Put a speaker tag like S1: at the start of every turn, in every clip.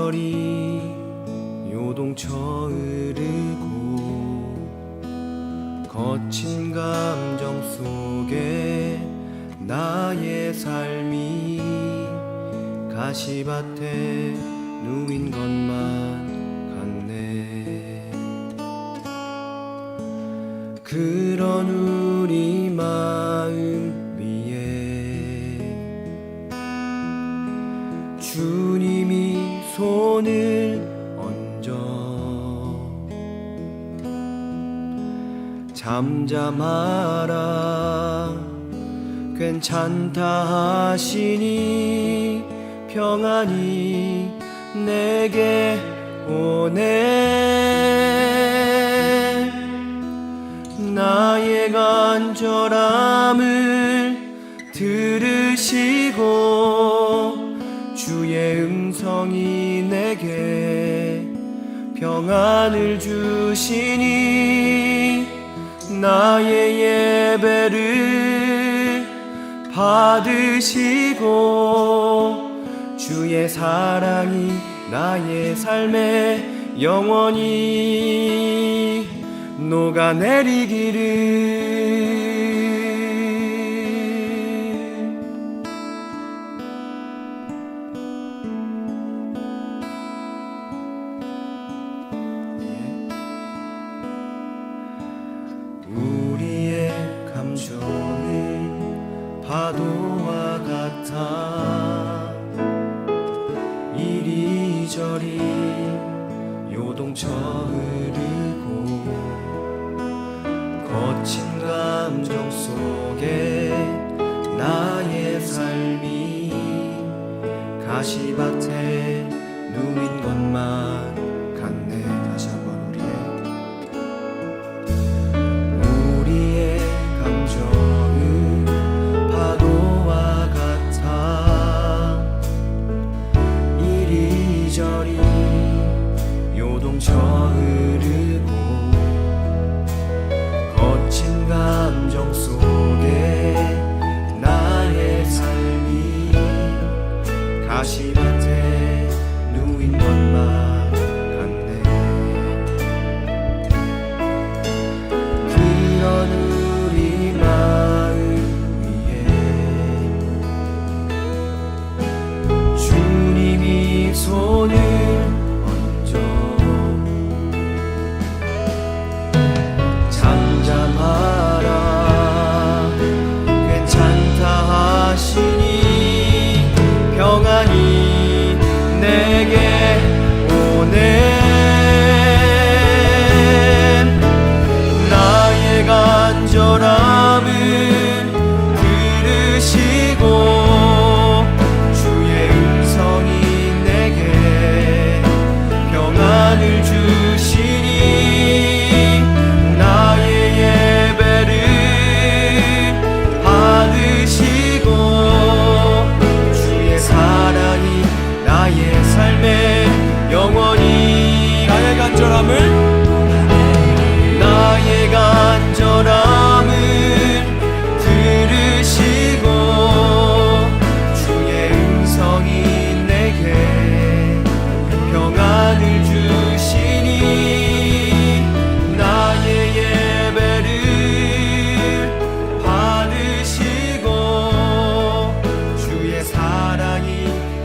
S1: 이리저리 요동쳐 흐르고 거친 감정 속에 나의 삶이 가시밭에 누인 것만 같네. 그런 우리 마음 위에 주님이 손을 얹어 잠잠하라 괜찮다 하시니 평안이 내게 오네. 나의 간절함을 들으시고 주의 음성이 내게 평안을 주시니 나의 예배를 받으시고 주의 사랑이 나의 삶에 영원히 녹아내리기를. 우리의 감정은 파도와 같아 이리저리 요동쳐 흐르고 거친 감정 속에 나의 삶이 가시밭에 누인 것만 같네. 다시 한번 우리의 감정은 파도와 같아 이리저리 요동쳐 흐르고 거친 감정 속에 나의 삶이 가시밭에 누인 것만 같네. 그런 우리 마음 위에 주님이 손을 얹어 잠잠하라 괜찮다 하시니 평안이 내게 오네. 나의 간절함을 들으시고 주의 음성이 내게 평안을 주시니 나의 예배를 받으시고 주의 사랑이 나의 삶에 영원히 나의 간절함을 들으시고 주의 음성이 내게 평안을 주시니 나의 예배를 받으시고 주의 사랑이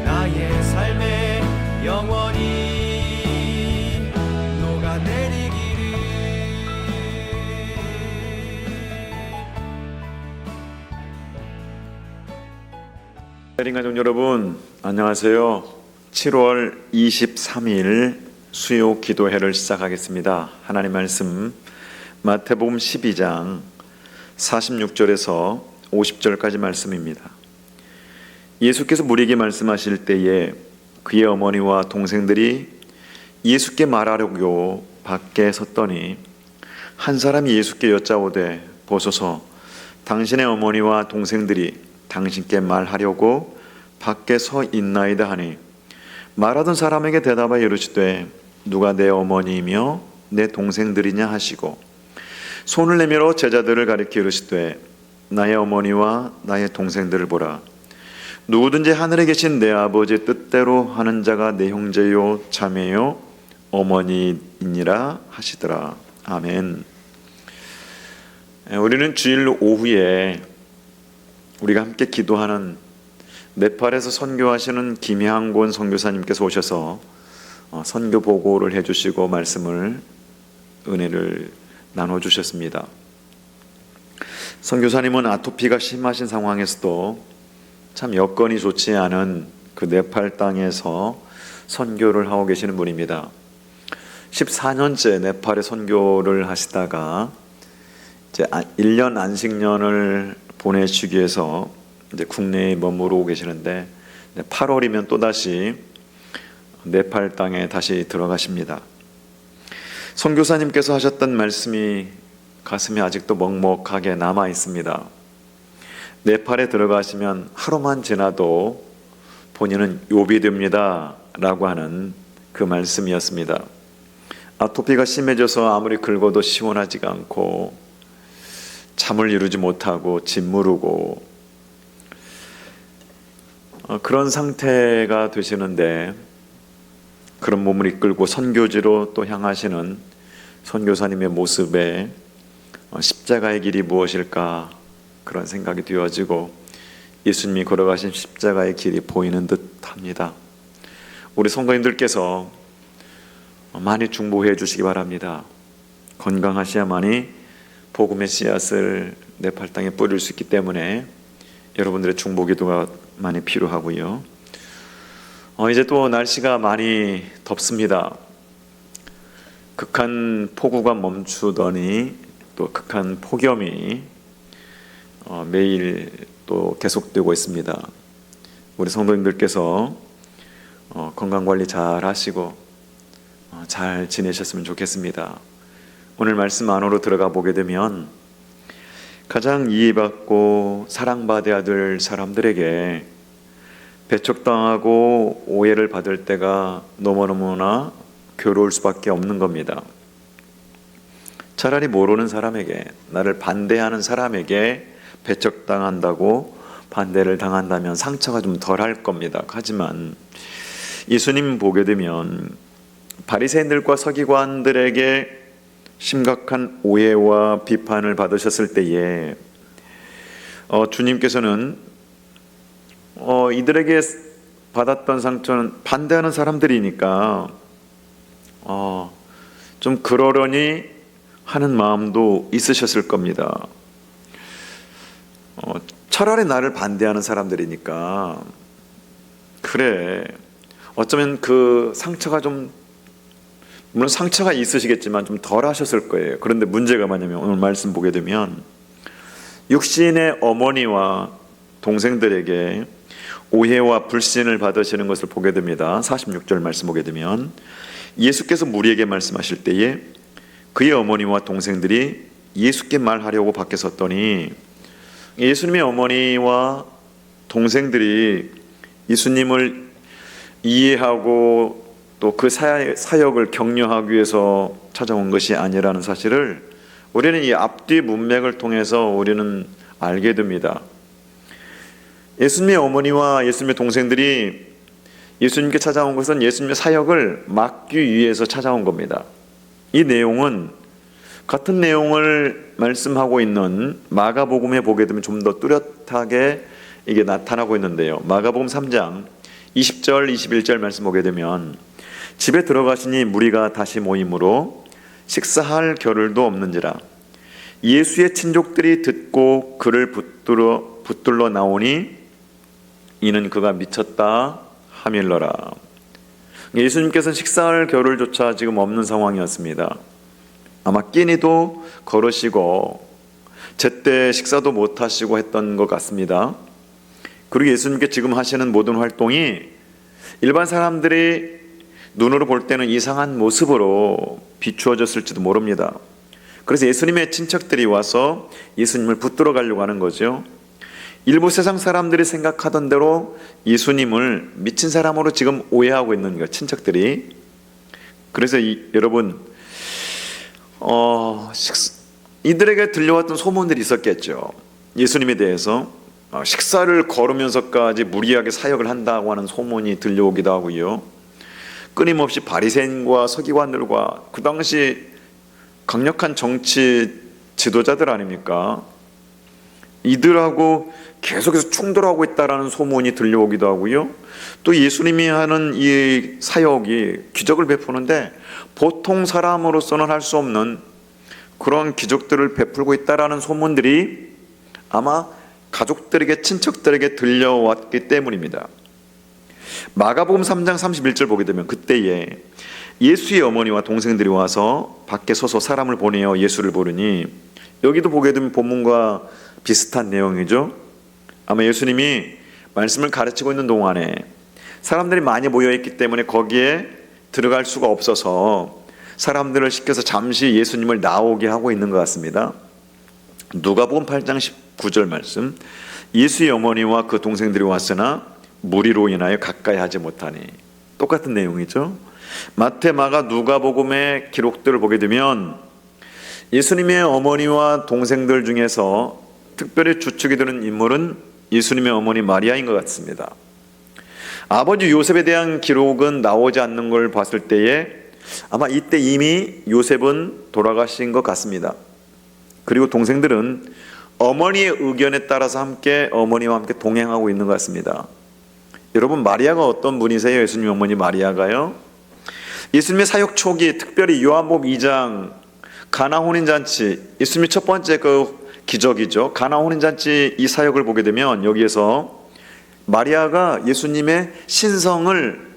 S1: 나의 삶에 영원히 녹아내리기를.
S2: 가족 여러분 안녕하세요. 7월 23일 수요 기도회를 시작하겠습니다. 하나님 말씀 마태복음 12장 46절에서 50절까지 말씀입니다. 예수께서 무리에게 말씀하실 때에 그의 어머니와 동생들이 예수께 말하려고 밖에 섰더니 한 사람이 예수께 여짜오되 보소서 당신의 어머니와 동생들이 당신께 말하려고 밖에 서 있나이다 하니 말하던 사람에게 대답하여 이르시되 누가 내 어머니이며 내 동생들이냐 하시고 손을 내밀어 제자들을 가리켜 이르시되 나의 어머니와 나의 동생들을 보라. 누구든지 하늘에 계신 내 아버지 뜻대로 하는 자가 내 형제요 자매요 어머니이니라 하시더라. 아멘. 우리는 주일 오후에 우리가 함께 기도하는 네팔에서 선교하시는 김향곤 선교사님께서 오셔서 선교 보고를 해주시고 말씀을 은혜를 나눠주셨습니다. 선교사님은 아토피가 심하신 상황에서도 참 여건이 좋지 않은 그 네팔 땅에서 선교를 하고 계시는 분입니다. 14년째 네팔에 선교를 하시다가 이제 1년 안식년을 보내시기 위해서 이제 국내에 머무르고 계시는데 8월이면 또다시 네팔 땅에 다시 들어가십니다. 선교사님께서 하셨던 말씀이 가슴에 아직도 먹먹하게 남아 있습니다. 네팔에 들어가시면 하루만 지나도 본인은 욥이 됩니다 라고 하는 그 말씀이었습니다. 아토피가 심해져서 아무리 긁어도 시원하지가 않고 잠을 이루지 못하고 짓무르고 그런 상태가 되시는데, 그런 몸을 이끌고 선교지로 또 향하시는 선교사님의 모습에 십자가의 길이 무엇일까 그런 생각이 되어지고 예수님이 걸어가신 십자가의 길이 보이는 듯합니다. 우리 성도님들께서 많이 중보해 주시기 바랍니다. 건강하셔야만이 복음의 씨앗을 네팔 땅에 뿌릴 수 있기 때문에 여러분들의 중보 기도가 많이 필요하고요. 이제 또 날씨가 많이 덥습니다. 극한 폭우가 멈추더니 또 극한 폭염이 매일 또 계속되고 있습니다. 우리 성도님들께서 건강관리 잘 하시고 잘 지내셨으면 좋겠습니다. 오늘 말씀 안으로 들어가 보게 되면 가장 이해받고 사랑받아야 될 사람들에게 배척당하고 오해를 받을 때가 너무너무나 괴로울 수밖에 없는 겁니다. 차라리 모르는 사람에게, 나를 반대하는 사람에게 배척당한다고 반대를 당한다면 상처가 좀 덜할 겁니다. 하지만 예수님 보게 되면 바리새인들과 서기관들에게 심각한 오해와 비판을 받으셨을 때에 주님께서는 이들에게 받았던 상처는 반대하는 사람들이니까 좀 그러려니 하는 마음도 있으셨을 겁니다. 차라리 나를 반대하는 사람들이니까 그래, 어쩌면 그 상처가 좀, 물론 상처가 있으시겠지만 좀 덜 하셨을 거예요. 그런데 문제가 뭐냐면 오늘 말씀 보게 되면 육신의 어머니와 동생들에게 오해와 불신을 받으시는 것을 보게 됩니다. 46절 말씀 보게 되면 예수께서 무리에게 말씀하실 때에 그의 어머니와 동생들이 예수께 말하려고 밖에 섰더니, 예수님의 어머니와 동생들이 예수님을 이해하고 또 그 사역을 격려하기 위해서 찾아온 것이 아니라는 사실을 우리는 이 앞뒤 문맥을 통해서 우리는 알게 됩니다. 예수님의 어머니와 예수님의 동생들이 예수님께 찾아온 것은 예수님의 사역을 막기 위해서 찾아온 겁니다. 이 내용은 같은 내용을 말씀하고 있는 마가복음에 보게 되면 좀 더 뚜렷하게 이게 나타나고 있는데요. 마가복음 3장 20절 21절 말씀 보게 되면 집에 들어가시니 무리가 다시 모이므로 식사할 겨를도 없는지라 예수의 친족들이 듣고 그를 붙들러 나오니 이는 그가 미쳤다 하밀러라. 예수님께서는 식사할 겨를조차 지금 없는 상황이었습니다. 아마 끼니도 걸으시고 제때 식사도 못 하시고 했던 것 같습니다. 그리고 예수님께 지금 하시는 모든 활동이 일반 사람들이 눈으로 볼 때는 이상한 모습으로 비추어졌을지도 모릅니다. 그래서 예수님의 친척들이 와서 예수님을 붙들어 가려고 하는 거죠. 일부 세상 사람들이 생각하던 대로 예수님을 미친 사람으로 지금 오해하고 있는 거예요, 친척들이. 그래서 여러분 이들에게 들려왔던 소문들이 있었겠죠. 예수님에 대해서 식사를 거르면서까지 무리하게 사역을 한다고 하는 소문이 들려오기도 하고요. 끊임없이 바리새인과 서기관들과 그 당시 강력한 정치 지도자들 아닙니까? 이들하고 계속해서 충돌하고 있다라는 소문이 들려오기도 하고요. 또 예수님이 하는 이 사역이 기적을 베푸는데 보통 사람으로서는 할 수 없는 그런 기적들을 베풀고 있다라는 소문들이 아마 가족들에게, 친척들에게 들려왔기 때문입니다. 마가복음 3장 31절 보게 되면 그때에 예수의 어머니와 동생들이 와서 밖에 서서 사람을 보내어 예수를 부르니, 여기도 보게 되면 본문과 비슷한 내용이죠. 아마 예수님이 말씀을 가르치고 있는 동안에 사람들이 많이 모여있기 때문에 거기에 들어갈 수가 없어서 사람들을 시켜서 잠시 예수님을 나오게 하고 있는 것 같습니다. 누가복음 8장 19절 말씀, 예수의 어머니와 그 동생들이 왔으나 무리로 인하여 가까이 하지 못하니. 똑같은 내용이죠. 마태, 마가, 누가복음의 기록들을 보게 되면 예수님의 어머니와 동생들 중에서 특별히 주축이 되는 인물은 예수님의 어머니 마리아인 것 같습니다. 아버지 요셉에 대한 기록은 나오지 않는 걸 봤을 때에 아마 이때 이미 요셉은 돌아가신 것 같습니다. 그리고 동생들은 어머니의 의견에 따라서 함께 어머니와 함께 동행하고 있는 것 같습니다. 여러분, 마리아가 어떤 분이세요? 예수님 어머니 마리아가요? 예수님의 사역 초기, 특별히 요한복음 2장 가나 혼인잔치, 예수님의 첫 번째 그 기적이죠. 가나 혼인잔치 이 사역을 보게 되면 여기에서 마리아가 예수님의 신성을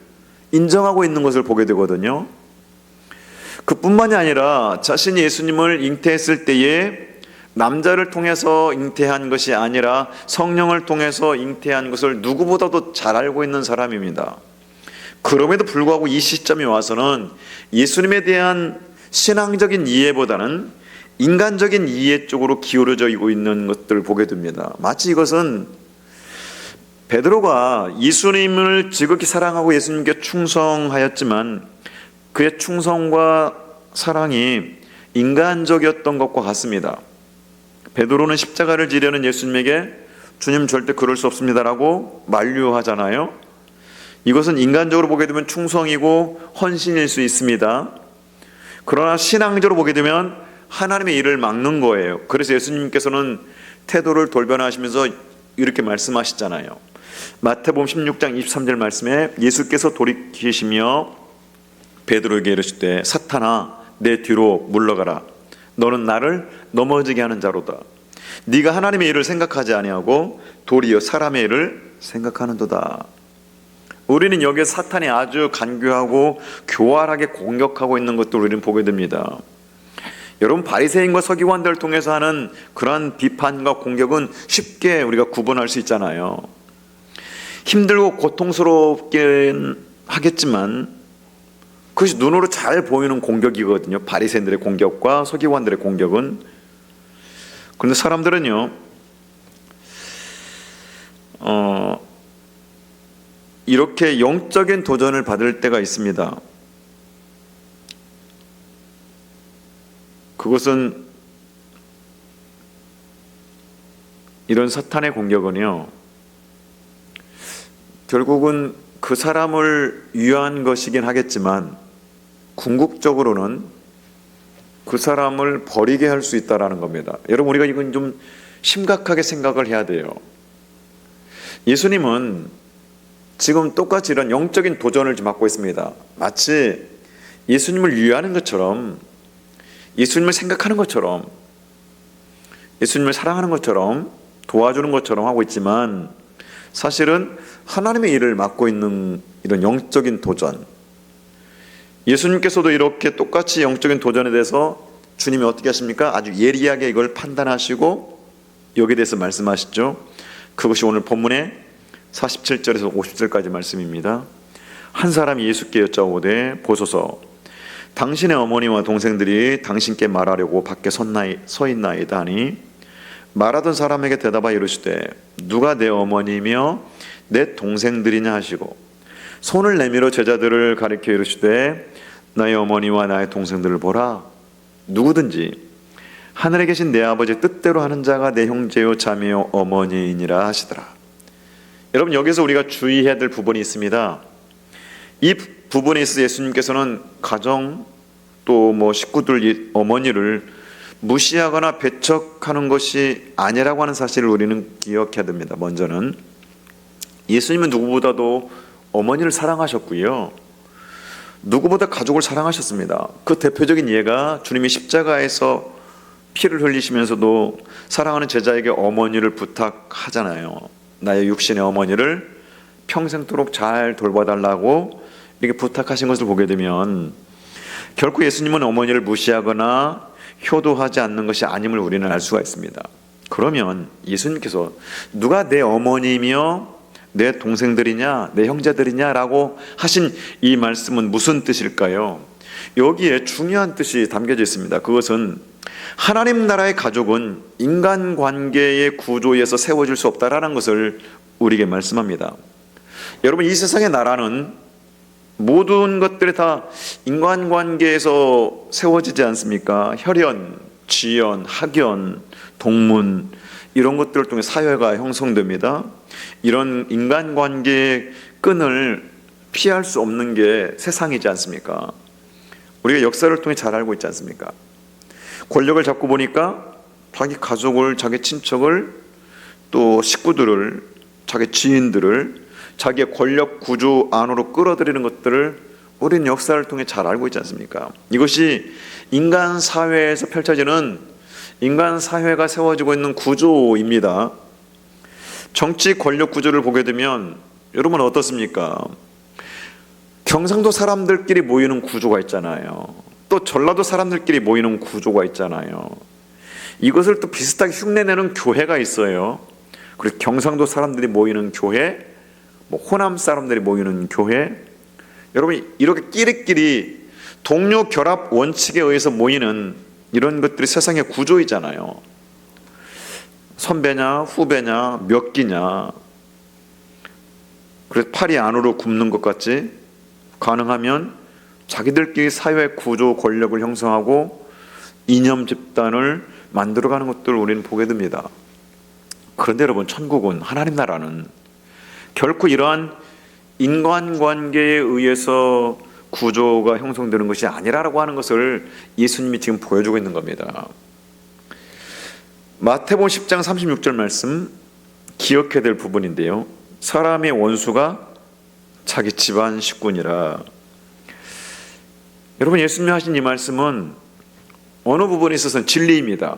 S2: 인정하고 있는 것을 보게 되거든요. 그뿐만이 아니라 자신이 예수님을 잉태했을 때에 남자를 통해서 잉태한 것이 아니라 성령을 통해서 잉태한 것을 누구보다도 잘 알고 있는 사람입니다. 그럼에도 불구하고 이 시점에 와서는 예수님에 대한 신앙적인 이해보다는 인간적인 이해 쪽으로 기울어져 있는 것들을 보게 됩니다. 마치 이것은 베드로가 예수님을 지극히 사랑하고 예수님께 충성하였지만 그의 충성과 사랑이 인간적이었던 것과 같습니다. 베드로는 십자가를 지려는 예수님에게 주님 절대 그럴 수 없습니다라고 만류하잖아요. 이것은 인간적으로 보게 되면 충성이고 헌신일 수 있습니다. 그러나 신앙적으로 보게 되면 하나님의 일을 막는 거예요. 그래서 예수님께서는 태도를 돌변하시면서 이렇게 말씀하시잖아요. 마태복음 16장 23절 말씀에 예수께서 돌이키시며 베드로에게 이르시되 사탄아 내 뒤로 물러가라. 너는 나를 넘어지게 하는 자로다. 네가 하나님의 일을 생각하지 아니하고 도리어 사람의 일을 생각하는도다. 우리는 여기에 사탄이 아주 간교하고 교활하게 공격하고 있는 것도 우리는 보게 됩니다. 여러분, 바리새인과 서기관들을 통해서 하는 그러한 비판과 공격은 쉽게 우리가 구분할 수 있잖아요. 힘들고 고통스럽긴 하겠지만 그것이 눈으로 잘 보이는 공격이거든요. 바리새인들의 공격과 서기관들의 공격은. 그런데 사람들은요, 이렇게 영적인 도전을 받을 때가 있습니다. 그것은 이런 사탄의 공격은요, 결국은 그 사람을 위한 것이긴 하겠지만 궁극적으로는 그 사람을 버리게 할 수 있다라는 겁니다. 여러분, 우리가 이건 좀 심각하게 생각을 해야 돼요. 예수님은 지금 똑같이 이런 영적인 도전을 좀 받고 있습니다. 마치 예수님을 위하는 것처럼, 예수님을 생각하는 것처럼, 예수님을 사랑하는 것처럼, 도와주는 것처럼 하고 있지만 사실은 하나님의 일을 맡고 있는 이런 영적인 도전, 예수님께서도 이렇게 똑같이 영적인 도전에 대해서 주님이 어떻게 하십니까? 아주 예리하게 이걸 판단하시고 여기에 대해서 말씀하시죠. 그것이 오늘 본문의 47절에서 50절까지 말씀입니다. 한 사람이 예수께 여짜오되 보소서 당신의 어머니와 동생들이 당신께 말하려고 밖에 서 있나이다 하니 말하던 사람에게 대답하여 이르시되 누가 내 어머니며 내 동생들이냐 하시고 손을 내밀어 제자들을 가리켜 이르시되 나의 어머니와 나의 동생들을 보라. 누구든지 하늘에 계신 내 아버지 뜻대로 하는 자가 내 형제요 자매요 어머니이니라 하시더라. 여러분, 여기서 우리가 주의해야 될 부분이 있습니다. 이 부분에 있어서 예수님께서는 가정 또 식구들, 어머니를 무시하거나 배척하는 것이 아니라고 하는 사실을 우리는 기억해야 됩니다. 먼저는 예수님은 누구보다도 어머니를 사랑하셨고요, 누구보다 가족을 사랑하셨습니다. 그 대표적인 예가 주님이 십자가에서 피를 흘리시면서도 사랑하는 제자에게 어머니를 부탁하잖아요. 나의 육신의 어머니를 평생토록 잘 돌봐달라고 이렇게 부탁하신 것을 보게 되면 결코 예수님은 어머니를 무시하거나 효도하지 않는 것이 아님을 우리는 알 수가 있습니다. 그러면 예수님께서 누가 내 어머니며 내 동생들이냐 내 형제들이냐 라고 하신 이 말씀은 무슨 뜻일까요? 여기에 중요한 뜻이 담겨져 있습니다. 그것은 하나님 나라의 가족은 인간관계의 구조에서 세워질 수 없다라는 것을 우리에게 말씀합니다. 여러분, 이 세상의 나라는 모든 것들이 다 인간관계에서 세워지지 않습니까? 혈연, 지연, 학연, 동문 이런 것들을 통해 사회가 형성됩니다. 이런 인간관계의 끈을 피할 수 없는 게 세상이지 않습니까? 우리가 역사를 통해 잘 알고 있지 않습니까? 권력을 잡고 보니까 자기 가족을, 자기 친척을, 또 식구들을, 자기 지인들을 자기의 권력 구조 안으로 끌어들이는 것들을 우리는 역사를 통해 잘 알고 있지 않습니까? 이것이 인간 사회에서 펼쳐지는, 인간 사회가 세워지고 있는 구조입니다. 정치 권력 구조를 보게 되면 여러분 어떻습니까? 경상도 사람들끼리 모이는 구조가 있잖아요. 또 전라도 사람들끼리 모이는 구조가 있잖아요. 이것을 또 비슷하게 흉내내는 교회가 있어요. 그리고 경상도 사람들이 모이는 교회, 호남 사람들이 모이는 교회. 여러분, 이렇게 끼리끼리 동료 결합 원칙에 의해서 모이는 이런 것들이 세상의 구조이잖아요. 선배냐 후배냐 몇 기냐, 그래서 팔이 안으로 굽는 것 같지, 가능하면 자기들끼리 사회 구조 권력을 형성하고 이념 집단을 만들어가는 것들을 우리는 보게 됩니다. 그런데 여러분, 천국은, 하나님 나라는 결코 이러한 인간관계에 의해서 구조가 형성되는 것이 아니라고 하는 것을 예수님이 지금 보여주고 있는 겁니다. 마태복음 10장 36절 말씀 기억해야 될 부분인데요, 사람의 원수가 자기 집안 식구니라. 여러분, 예수님이 하신 이 말씀은 어느 부분에 있어서는 진리입니다.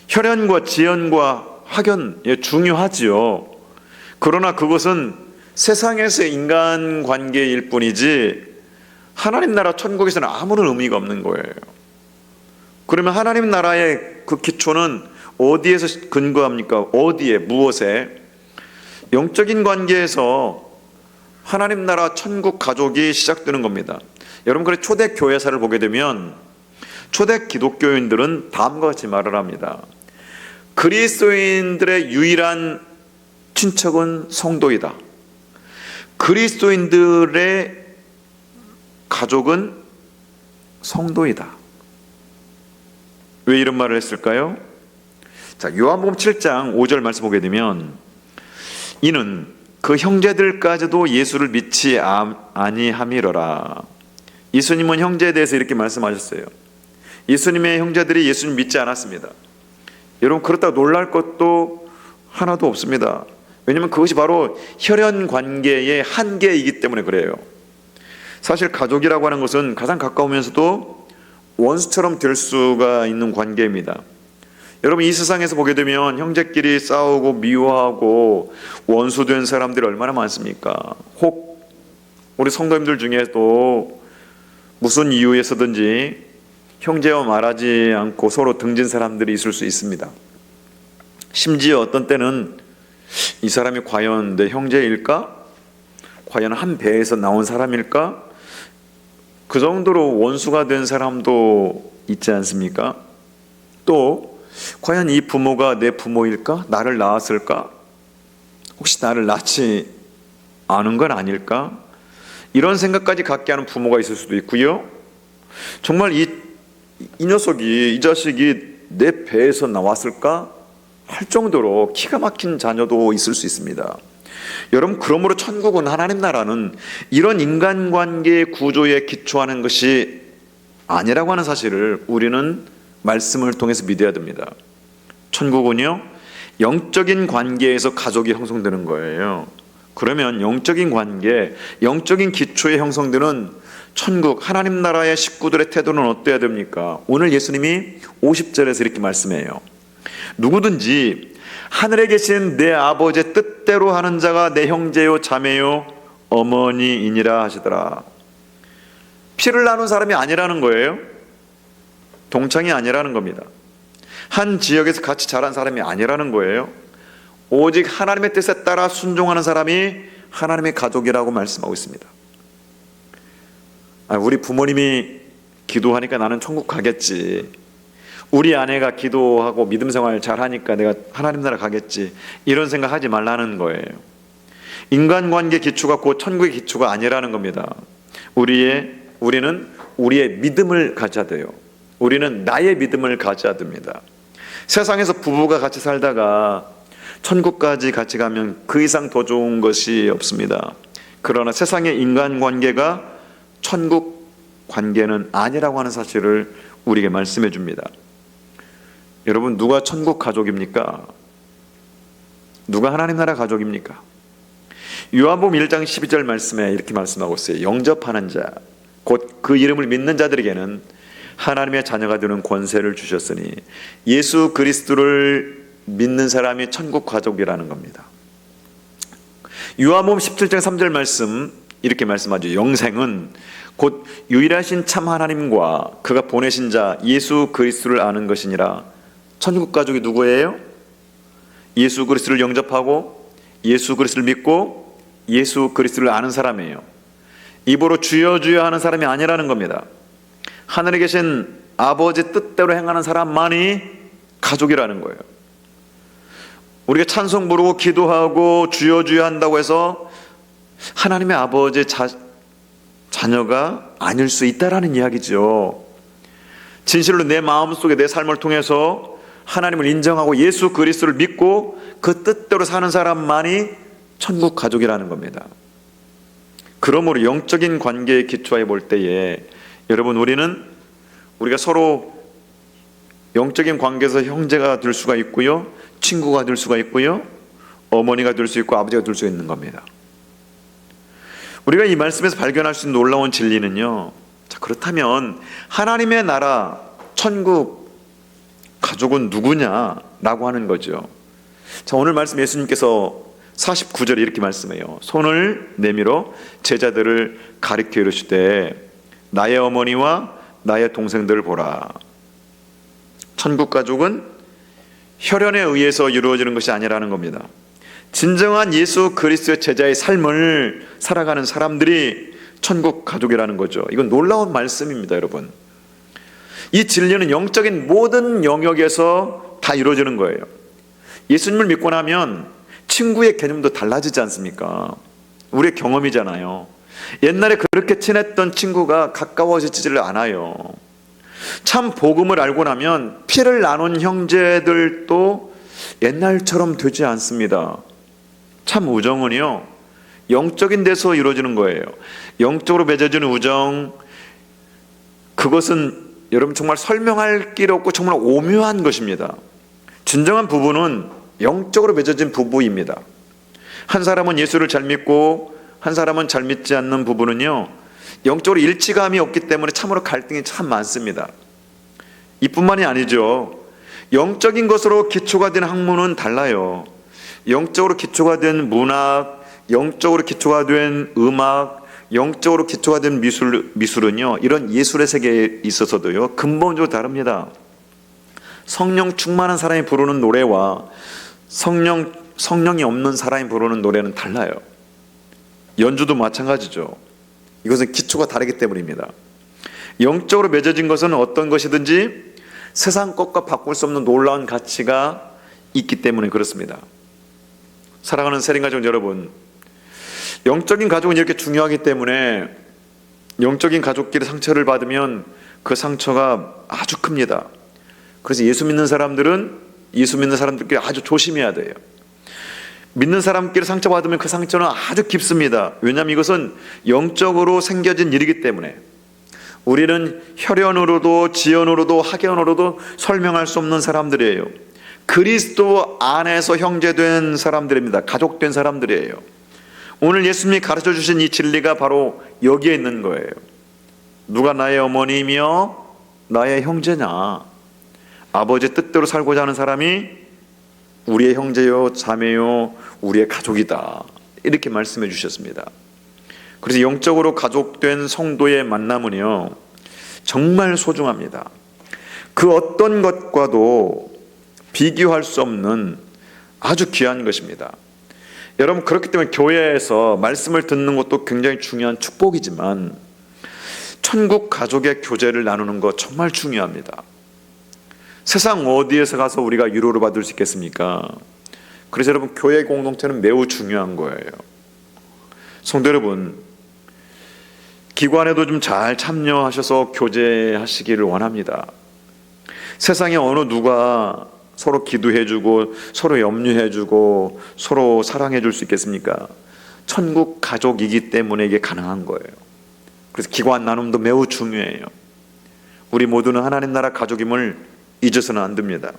S2: 혈연과 지연과 학연 중요하지요. 그러나 그것은 세상에서의 인간관계일 뿐이지 하나님 나라 천국에서는 아무런 의미가 없는 거예요. 그러면 하나님 나라의 그 기초는 어디에서 근거합니까? 어디에, 무엇에? 영적인 관계에서 하나님 나라 천국 가족이 시작되는 겁니다. 여러분, 그래 초대 교회사를 보게 되면 초대 기독교인들은 다음과 같이 말을 합니다. 그리스도인들의 유일한 친척은 성도이다. 그리스도인들의 가족은 성도이다. 왜 이런 말을 했을까요? 자, 요한복음 7장 5절 말씀 보게 되면 이는 그 형제들까지도 예수를 믿지 아니함이러라. 예수님은 형제에 대해서 이렇게 말씀하셨어요. 예수님의 형제들이 예수님 믿지 않았습니다. 여러분, 그렇다고 놀랄 것도 하나도 없습니다. 왜냐하면 그것이 바로 혈연 관계의 한계이기 때문에 그래요. 사실 가족이라고 하는 것은 가장 가까우면서도 원수처럼 될 수가 있는 관계입니다. 여러분, 이 세상에서 보게 되면 형제끼리 싸우고 미워하고 원수된 사람들이 얼마나 많습니까? 혹 우리 성도님들 중에도 무슨 이유에서든지 형제와 말하지 않고 서로 등진 사람들이 있을 수 있습니다. 심지어 어떤 때는 이 사람이 과연 내 형제일까? 과연 한 배에서 나온 사람일까? 그 정도로 원수가 된 사람도 있지 않습니까? 또 과연 이 부모가 내 부모일까? 나를 낳았을까? 혹시 나를 낳지 않은 건 아닐까? 이런 생각까지 갖게 하는 부모가 있을 수도 있고요. 정말 이 이 자식이 내 배에서 나왔을까 할 정도로 기가 막힌 자녀도 있을 수 있습니다. 여러분, 그러므로 천국은, 하나님 나라는 이런 인간관계의 구조에 기초하는 것이 아니라고 하는 사실을 우리는 말씀을 통해서 믿어야 됩니다. 천국은요, 영적인 관계에서 가족이 형성되는 거예요. 그러면 영적인 관계, 영적인 기초에 형성되는 천국, 하나님 나라의 식구들의 태도는 어때야 됩니까? 오늘 예수님이 50절에서 이렇게 말씀해요. 누구든지 하늘에 계신 내 아버지의 뜻대로 하는 자가 내 형제요 자매요 어머니이니라 하시더라. 피를 나눈 사람이 아니라는 거예요. 동창이 아니라는 겁니다. 한 지역에서 같이 자란 사람이 아니라는 거예요. 오직 하나님의 뜻에 따라 순종하는 사람이 하나님의 가족이라고 말씀하고 있습니다. 우리 부모님이 기도하니까 나는 천국 가겠지, 우리 아내가 기도하고 믿음 생활 잘하니까 내가 하나님 나라 가겠지, 이런 생각하지 말라는 거예요. 인간관계 기초가 곧 천국의 기초가 아니라는 겁니다. 우리는 우리의 믿음을 가져야 돼요. 우리는 나의 믿음을 가져야 됩니다. 세상에서 부부가 같이 살다가 천국까지 같이 가면 그 이상 더 좋은 것이 없습니다. 그러나 세상의 인간관계가 천국 관계는 아니라고 하는 사실을 우리에게 말씀해 줍니다. 여러분, 누가 천국 가족입니까? 누가 하나님 나라 가족입니까? 요한복음 1장 12절 말씀에 이렇게 말씀하고 있어요. 영접하는 자, 곧 그 이름을 믿는 자들에게는 하나님의 자녀가 되는 권세를 주셨으니, 예수 그리스도를 믿는 사람이 천국 가족이라는 겁니다. 요한복음 17장 3절 말씀 이렇게 말씀하죠. 영생은 곧 유일하신 참 하나님과 그가 보내신 자 예수 그리스도를 아는 것이니라. 천국 가족이 누구예요? 예수 그리스도를 영접하고 예수 그리스도를 믿고 예수 그리스도를 아는 사람이에요. 입으로 주여 주여 하는 사람이 아니라는 겁니다. 하늘에 계신 아버지 뜻대로 행하는 사람만이 가족이라는 거예요. 우리가 찬송 부르고 기도하고 주여 주여 한다고 해서 하나님의 아버지의 자녀가 아닐 수 있다라는 이야기죠. 진실로 내 마음속에 내 삶을 통해서 하나님을 인정하고 예수 그리스도를 믿고 그 뜻대로 사는 사람만이 천국 가족이라는 겁니다. 그러므로 영적인 관계에 기초해 볼 때에 여러분, 우리가 서로 영적인 관계에서 형제가 될 수가 있고요, 친구가 될 수가 있고요, 어머니가 될 수 있고 아버지가 될 수 있는 겁니다. 우리가 이 말씀에서 발견할 수 있는 놀라운 진리는요, 자, 그렇다면 하나님의 나라 천국 가족은 누구냐라고 하는 거죠. 자, 오늘 말씀 예수님께서 49절에 이렇게 말씀해요. 손을 내밀어 제자들을 가리켜 이르시되 나의 어머니와 나의 동생들을 보라. 천국 가족은 혈연에 의해서 이루어지는 것이 아니라는 겁니다. 진정한 예수 그리스도의 제자의 삶을 살아가는 사람들이 천국 가족이라는 거죠. 이건 놀라운 말씀입니다, 여러분. 이 진리는 영적인 모든 영역에서 다 이루어지는 거예요. 예수님을 믿고 나면 친구의 개념도 달라지지 않습니까? 우리의 경험이잖아요. 옛날에 그렇게 친했던 친구가 가까워지지를 않아요. 참 복음을 알고 나면 피를 나눈 형제들도 옛날처럼 되지 않습니다. 참 우정은요, 영적인 데서 이루어지는 거예요. 영적으로 맺어지는 우정, 그것은 여러분 정말 설명할 길 없고 정말 오묘한 것입니다. 진정한 부부는 영적으로 맺어진 부부입니다. 한 사람은 예수를 잘 믿고 한 사람은 잘 믿지 않는 부부는요, 영적으로 일치감이 없기 때문에 참으로 갈등이 참 많습니다. 이뿐만이 아니죠. 영적인 것으로 기초가 된 학문은 달라요. 영적으로 기초가 된 문학, 영적으로 기초가 된 음악, 영적으로 기초가 된 미술은요, 이런 예술의 세계에 있어서도요, 근본적으로 다릅니다. 성령 충만한 사람이 부르는 노래와 성령이 없는 사람이 부르는 노래는 달라요. 연주도 마찬가지죠. 이것은 기초가 다르기 때문입니다. 영적으로 맺어진 것은 어떤 것이든지 세상 것과 바꿀 수 없는 놀라운 가치가 있기 때문에 그렇습니다. 사랑하는 세린가족 여러분, 영적인 가족은 이렇게 중요하기 때문에 영적인 가족끼리 상처를 받으면 그 상처가 아주 큽니다. 그래서 예수 믿는 사람들끼리 아주 조심해야 돼요. 믿는 사람끼리 상처받으면 그 상처는 아주 깊습니다. 왜냐하면 이것은 영적으로 생겨진 일이기 때문에 우리는 혈연으로도 지연으로도 학연으로도 설명할 수 없는 사람들이에요. 그리스도 안에서 형제된 사람들입니다. 가족된 사람들이에요. 오늘 예수님이 가르쳐 주신 이 진리가 바로 여기에 있는 거예요. 누가 나의 어머니며 나의 형제냐? 아버지 뜻대로 살고자 하는 사람이 우리의 형제요 자매요 우리의 가족이다, 이렇게 말씀해 주셨습니다. 그래서 영적으로 가족된 성도의 만남은요 정말 소중합니다. 그 어떤 것과도 비교할 수 없는 아주 귀한 것입니다. 여러분, 그렇기 때문에 교회에서 말씀을 듣는 것도 굉장히 중요한 축복이지만 천국 가족의 교제를 나누는 것 정말 중요합니다. 세상 어디에서 가서 우리가 위로를 받을 수 있겠습니까? 그래서 여러분, 교회 공동체는 매우 중요한 거예요. 성도 여러분, 기관에도 좀 잘 참여하셔서 교제하시기를 원합니다. 세상에 어느 누가 서로 기도해주고 서로 염려해주고 서로 사랑해줄 수 있겠습니까? 천국 가족이기 때문에 이게 가능한 거예요. 그래서 기관 나눔도 매우 중요해요. 우리 모두는 하나님 나라 가족임을 잊어서는 안 됩니다.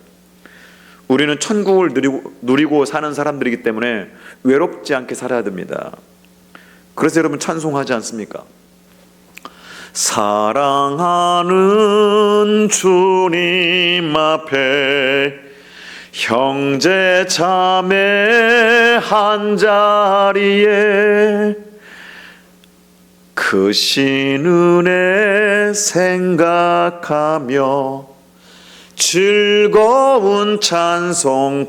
S2: 우리는 천국을 누리고 사는 사람들이기 때문에 외롭지 않게 살아야 됩니다. 그래서 여러분 찬송하지 않습니까? 사랑하는 주님 앞에 형제 자매 한자리에 크신 은혜 생각하며 즐거운 찬송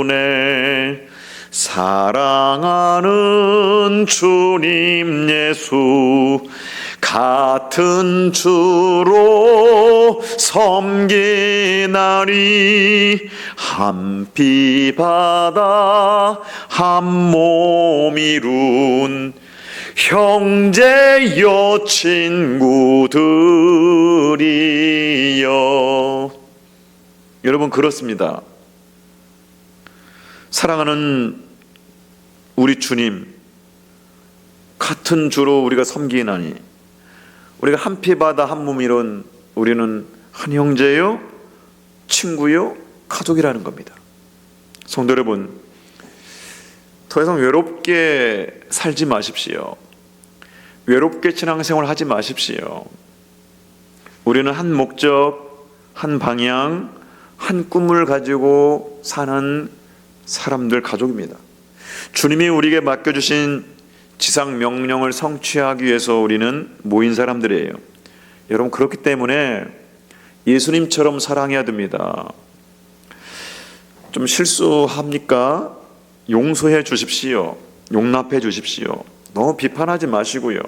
S2: 부르네. 사랑하는 주님 예수 같은 주로 섬기나리. 한 피 바다 한 몸 이룬 형제여 친구들이여. 여러분, 그렇습니다. 사랑하는 우리 주님 같은 주로 우리가 섬기나니, 우리가 한 피 바다 한 몸 이룬 우리는 한 형제요 친구요 가족이라는 겁니다. 성도 여러분, 더 이상 외롭게 살지 마십시오. 외롭게 신앙생활 하지 마십시오. 우리는 한 목적, 한 방향, 한 꿈을 가지고 사는 사람들, 가족입니다. 주님이 우리에게 맡겨주신 지상 명령을 성취하기 위해서 우리는 모인 사람들이에요. 여러분, 그렇기 때문에 예수님처럼 사랑해야 됩니다. 좀 실수합니까? 용서해 주십시오. 용납해 주십시오. 너무 비판하지 마시고요.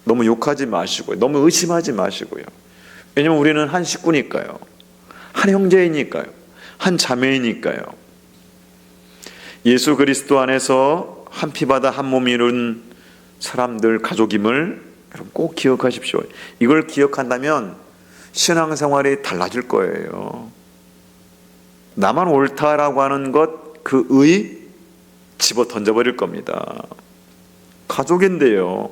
S2: 너무 욕하지 마시고요. 너무 의심하지 마시고요. 왜냐하면 우리는 한 식구니까요. 한 형제이니까요. 한 자매이니까요. 예수 그리스도 안에서 한 피 바다 한 몸 이룬 사람들, 가족임을 여러분 꼭 기억하십시오. 이걸 기억한다면 신앙생활이 달라질 거예요. 나만 옳다라고 하는 것, 그 의 집어 던져버릴 겁니다. 가족인데요,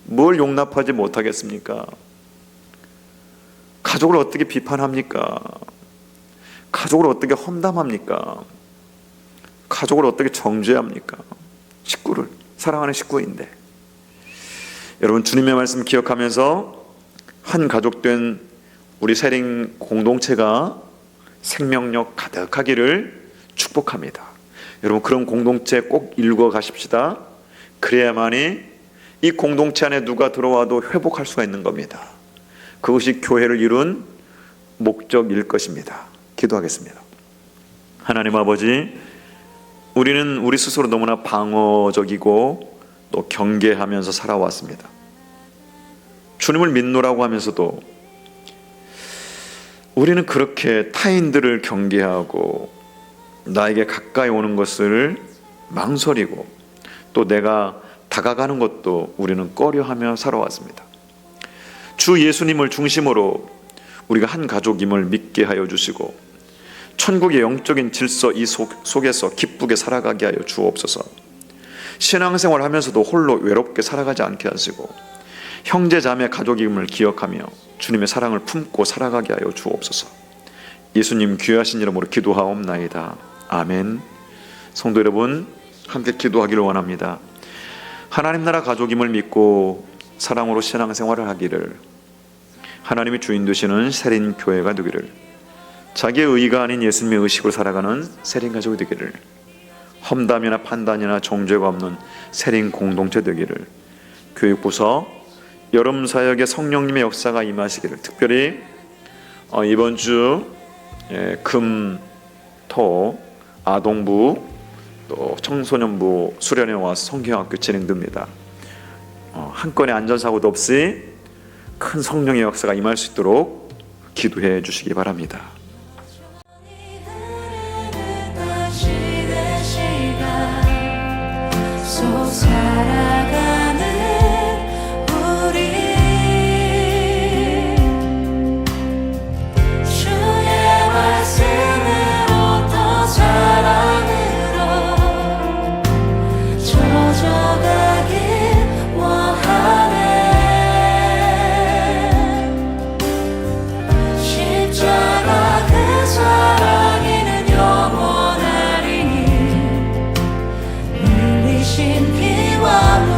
S2: 뭘 용납하지 못하겠습니까? 가족을 어떻게 비판합니까? 가족을 어떻게 험담합니까? 가족을 어떻게 정죄합니까? 식구를, 사랑하는 식구인데. 여러분, 주님의 말씀 기억하면서 한 가족된 우리 세링 공동체가 생명력 가득하기를 축복합니다. 여러분, 그런 공동체 꼭 읽어 가십시다. 그래야만이 이 공동체 안에 누가 들어와도 회복할 수가 있는 겁니다. 그것이 교회를 이룬 목적일 것입니다. 기도하겠습니다. 하나님 아버지, 우리는 우리 스스로 너무나 방어적이고 또 경계하면서 살아왔습니다. 주님을 믿노라고 하면서도 우리는 그렇게 타인들을 경계하고 나에게 가까이 오는 것을 망설이고 또 내가 다가가는 것도 우리는 꺼려하며 살아왔습니다. 주 예수님을 중심으로 우리가 한 가족임을 믿게 하여 주시고 천국의 영적인 질서 이 속에서 기쁘게 살아가게 하여 주옵소서. 신앙생활 하면서도 홀로 외롭게 살아가지 않게 하시고 형제 자매 가족임을 기억하며 주님의 사랑을 품고 살아가게 하여 주옵소서. 예수님 귀하신 이름으로 기도하옵나이다. 아멘. 성도 여러분, 함께 기도하기를 원합니다. 하나님 나라 가족임을 믿고 사랑으로 신앙생활을 하기를, 하나님이 주인 되시는 세린교회가 되기를, 자기의 의가 아닌 예수님의 의식으로 살아가는 세린가족이 되기를, 험담이나 판단이나 정죄가 없는 세린 공동체 되기를, 교육부서 여름 사역에 성령님의 역사가 임하시기를, 특별히 이번 주 금, 토, 아동부 또 청소년부 수련회 와서 성경학교 진행됩니다. 한 건의 안전사고도 없이 큰 성령의 역사가 임할 수 있도록 기도해 주시기 바랍니다.
S3: 살아가는 우리 주의 말씀으로 더 사랑으로 젖어가길 원하네. 십자가 그 사랑에는 영원하리니 흘리신 피와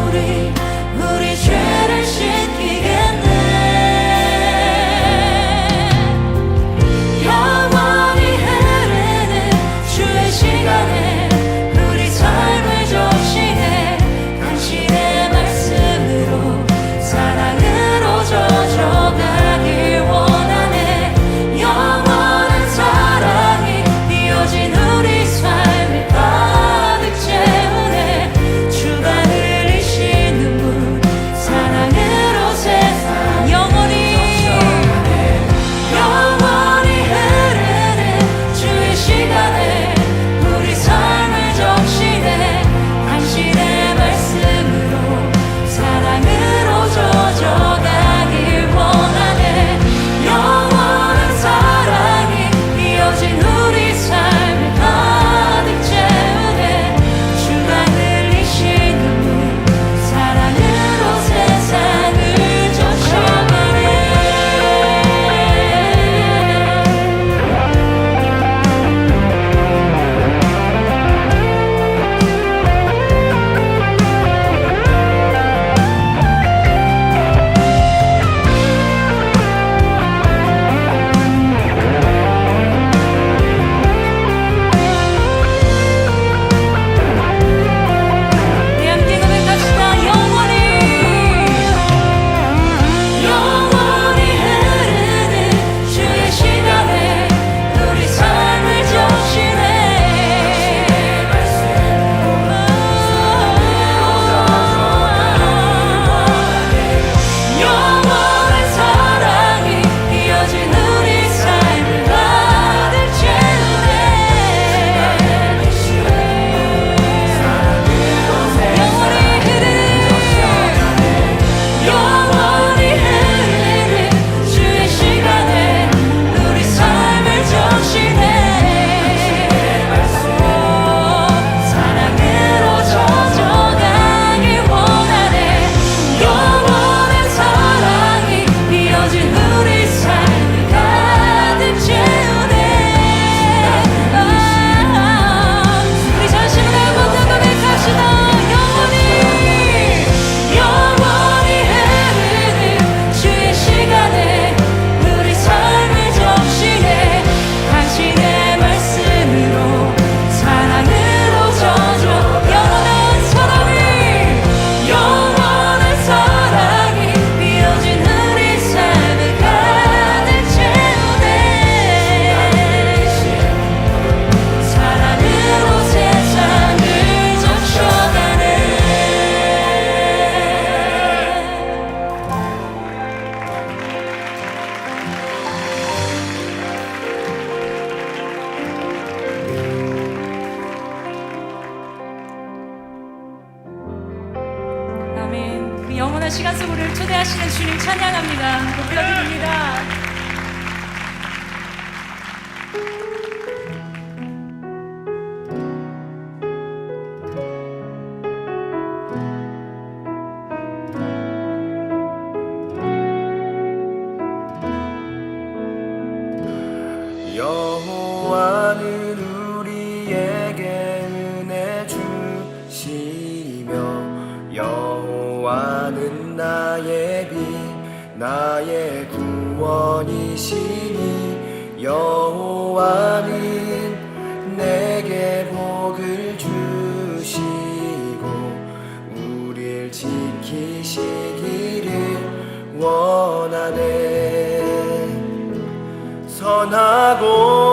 S4: 시간 속으로 초대하시는 주님 찬양합니다. 높여드립니다.
S1: 여호와는 우리에게 은혜 주시며 여호와는 나의 빛 나의 구원이시니 여호와는 내게 복을 주시고 우릴 지키시기를 원하네. 선하고